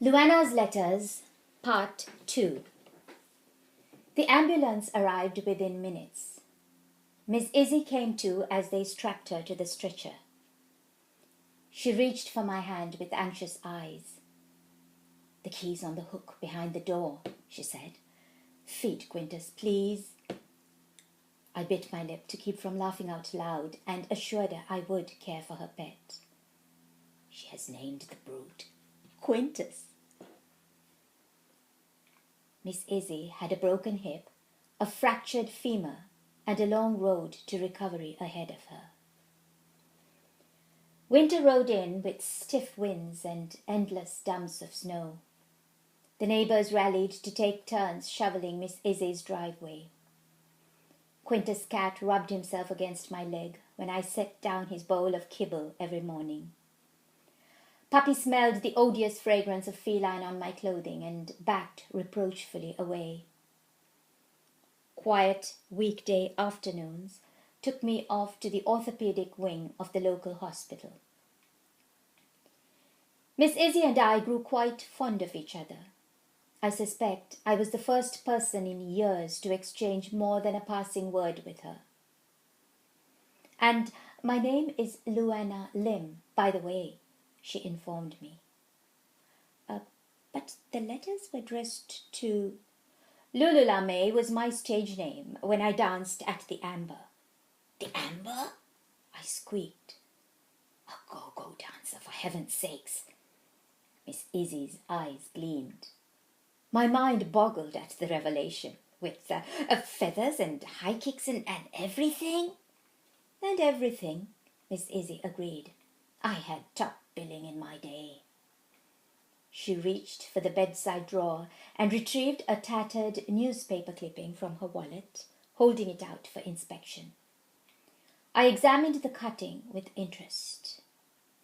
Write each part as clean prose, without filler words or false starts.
Louanna's Letters, Part 2. The ambulance arrived within minutes. Miss Izzy came to as they strapped her to the stretcher. She reached for my hand with anxious eyes. "The key's on the hook behind the door," she said. "Feed Quintus, please." I bit my lip to keep from laughing out loud and assured her I would care for her pet. She has named the brute Quintus. Miss Izzy had a broken hip, a fractured femur, and a long road to recovery ahead of her. Winter rode in with stiff winds and endless dumps of snow. The neighbours rallied to take turns shoveling Miss Izzy's driveway. Quintus' cat rubbed himself against my leg when I set down his bowl of kibble every morning. Puppy smelled the odious fragrance of feline on my clothing and backed reproachfully away. Quiet weekday afternoons took me off to the orthopedic wing of the local hospital. Miss Izzy and I grew quite fond of each other. I suspect I was the first person in years to exchange more than a passing word with her. "And my name is Louanna Lim, by the way," she informed me. But the letters were addressed to... "Lululame was my stage name when I danced at the Amber." "The Amber?" I squeaked. "A go-go dancer, for heaven's sakes." Miss Izzy's eyes gleamed. My mind boggled at the revelation. "With feathers and high kicks and everything?" "And everything," Miss Izzy agreed. "I had top billing in my day." She reached for the bedside drawer and retrieved a tattered newspaper clipping from her wallet, holding it out for inspection. I examined the cutting with interest.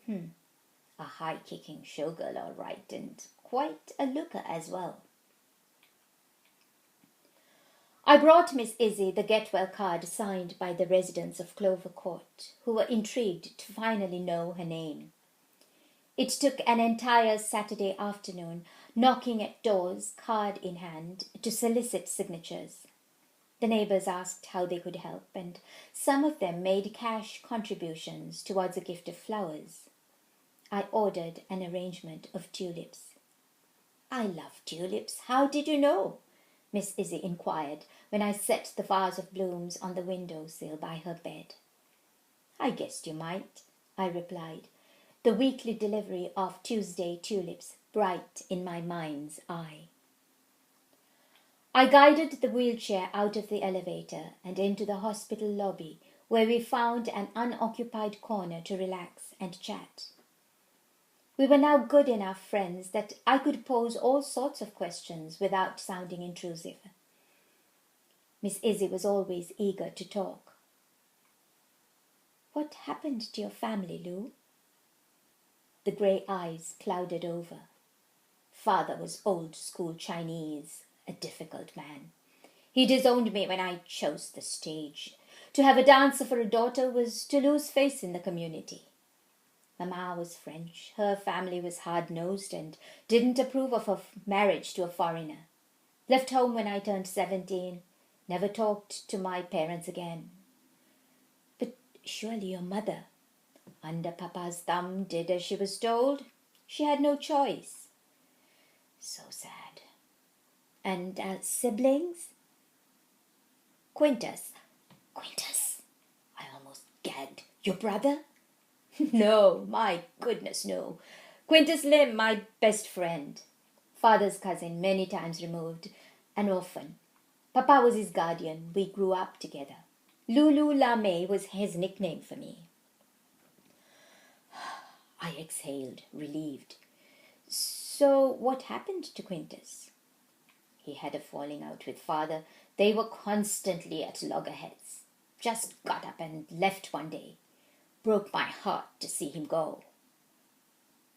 A high-kicking showgirl, all right, and quite a looker as well. I brought Miss Izzy the get-well card signed by the residents of Clover Court, who were intrigued to finally know her name. It took an entire Saturday afternoon, knocking at doors, card in hand, to solicit signatures. The neighbours asked how they could help, and some of them made cash contributions towards a gift of flowers. I ordered an arrangement of tulips. "I love tulips. How did you know?" Miss Izzy inquired when I set the vase of blooms on the window-sill by her bed. "I guessed you might," I replied, the weekly delivery of Tuesday tulips bright in my mind's eye. I guided the wheelchair out of the elevator and into the hospital lobby, where we found an unoccupied corner to relax and chat. We were now good enough friends that I could pose all sorts of questions without sounding intrusive. Miss Izzy was always eager to talk. "What happened to your family, Lou?" The grey eyes clouded over. "Father was old-school Chinese, a difficult man. He disowned me when I chose the stage. To have a dancer for a daughter was to lose face in the community. Mama was French. Her family was hard-nosed and didn't approve of her marriage to a foreigner. Left home when I turned 17. Never talked to my parents again." "But surely your mother..." "Under Papa's thumb, did as she was told. She had no choice." So sad. "And siblings?" Quintus. I almost gagged. "Your brother?" "No, my goodness, no. Quintus Lim, my best friend. Father's cousin, many times removed. An orphan. Papa was his guardian. We grew up together. Lulu Lame was his nickname for me." I exhaled, relieved. "So what happened to Quintus?" "He had a falling out with father. They were constantly at loggerheads. Just got up and left one day. Broke my heart to see him go."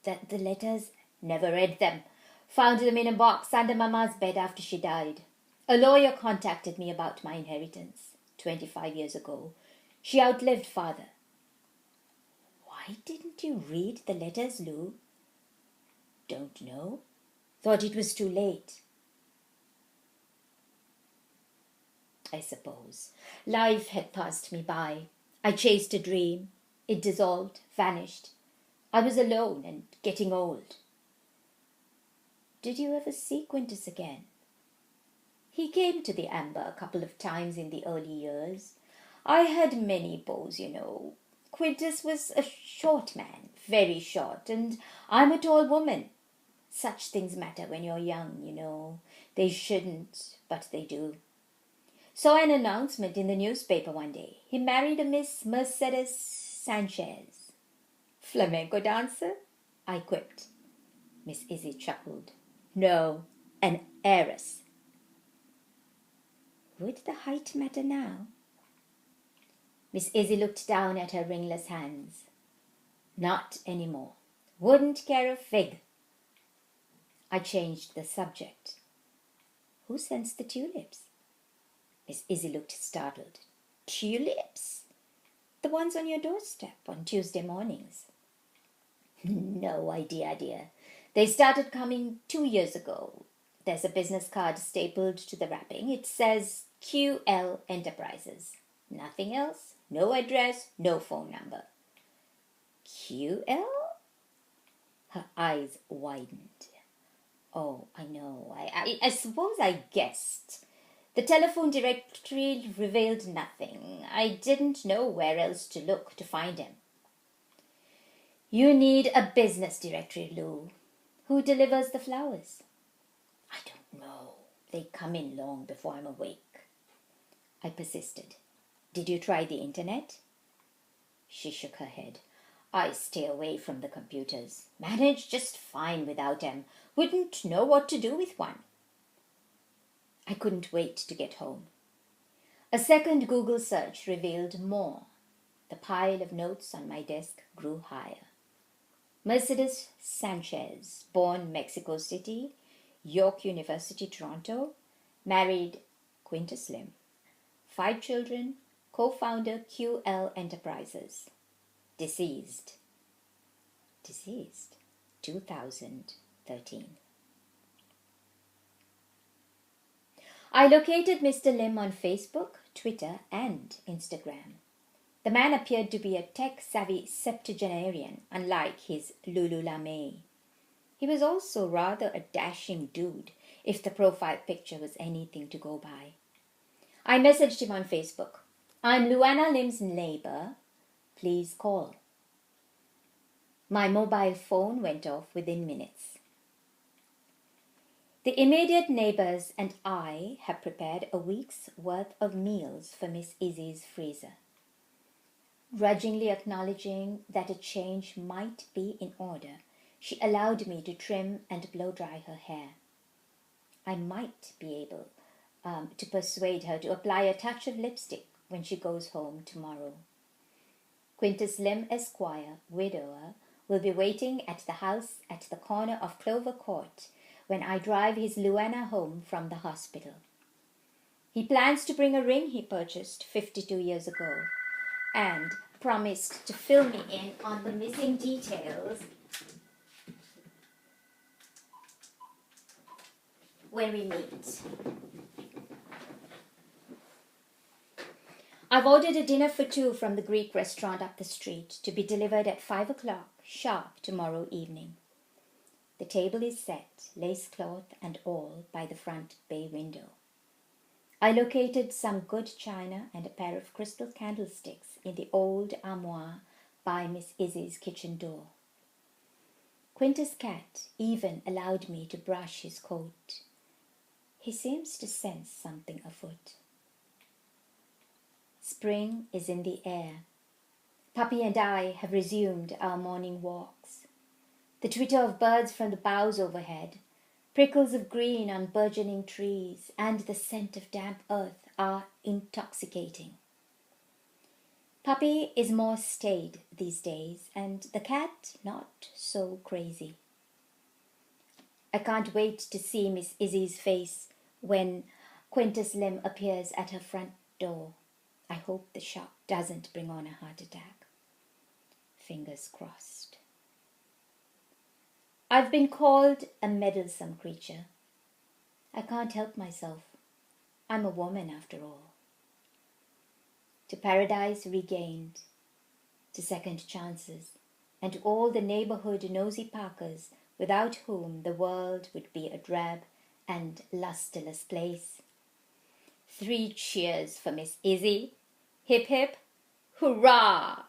The letters? Never read them. Found them in a box under Mama's bed after she died. A lawyer contacted me about my inheritance 25 years ago. She outlived father. "Why didn't you read the letters, Lou?" "Don't know. Thought it was too late. I suppose. Life had passed me by. I chased a dream. It dissolved, vanished. I was alone and getting old. Did you ever see Quintus again? He came to the Amber a couple of times in the early years. I had many beaux, you know. Quintus was a short man, very short, and I'm a tall woman. Such things matter when you're young, you know. They shouldn't, but they do. Saw an announcement in the newspaper one day. He married a Miss Mercedes Sanchez. Flamenco dancer? I quipped. Miss Izzy chuckled. No, an heiress. Would the height matter now? Miss Izzy looked down at her ringless hands. Not anymore. Wouldn't care a fig. I changed the subject. Who sends the tulips? Miss Izzy looked startled. Tulips? The ones on your doorstep on Tuesday mornings. No idea, dear. They started coming 2 years ago. There's a business card stapled to the wrapping. It says QL Enterprises. Nothing else. No address. No phone number. QL? Her eyes widened. Oh, I know. I suppose I guessed. The telephone directory revealed nothing. I didn't know where else to look to find him. You need a business directory, Lou. Who delivers the flowers? I don't know. They come in long before I'm awake. I persisted. Did you try the internet? She shook her head. I stay away from the computers. Manage just fine without them. Wouldn't know what to do with one. I couldn't wait to get home. A second Google search revealed more. The pile of notes on my desk grew higher. Mercedes Sanchez, born Mexico City, York University, Toronto, married Quintus Lim. 5 children, co-founder QL Enterprises. Deceased. 2013. I located Mr. Lim on Facebook, Twitter, and Instagram. The man appeared to be a tech-savvy septuagenarian, unlike his Lululemon. He was also rather a dashing dude, if the profile picture was anything to go by. I messaged him on Facebook. I'm Louanna Lim's neighbour. Please call. My mobile phone went off within minutes. The immediate neighbours and I have prepared a week's worth of meals for Miss Izzy's freezer. Grudgingly acknowledging that a change might be in order, she allowed me to trim and blow-dry her hair. I might be able to persuade her to apply a touch of lipstick when she goes home tomorrow. Quintus Lim, Esquire, widower, will be waiting at the house at the corner of Clover Court when I drive his Louanna home from the hospital. He plans to bring a ring he purchased 52 years ago and promised to fill me in on the missing details when we meet. I've ordered a dinner for 2 from the Greek restaurant up the street to be delivered at 5 o'clock sharp tomorrow evening. The table is set, lace cloth and all, by the front bay window. I located some good china and a pair of crystal candlesticks in the old armoire by Miss Izzy's kitchen door. Quintus' cat even allowed me to brush his coat. He seems to sense something afoot. Spring is in the air. Puppy and I have resumed our morning walks. The twitter of birds from the boughs overhead, prickles of green on burgeoning trees, and the scent of damp earth are intoxicating. Puppy is more staid these days, and the cat not so crazy. I can't wait to see Miss Izzy's face when Quintus Lim appears at her front door. I hope the shock doesn't bring on a heart attack. Fingers crossed. I've been called a meddlesome creature. I can't help myself. I'm a woman after all. To paradise regained, to second chances, and to all the neighbourhood nosy Parkers without whom the world would be a drab and lustreless place. 3 cheers for Miss Izzy. Hip hip, hurrah!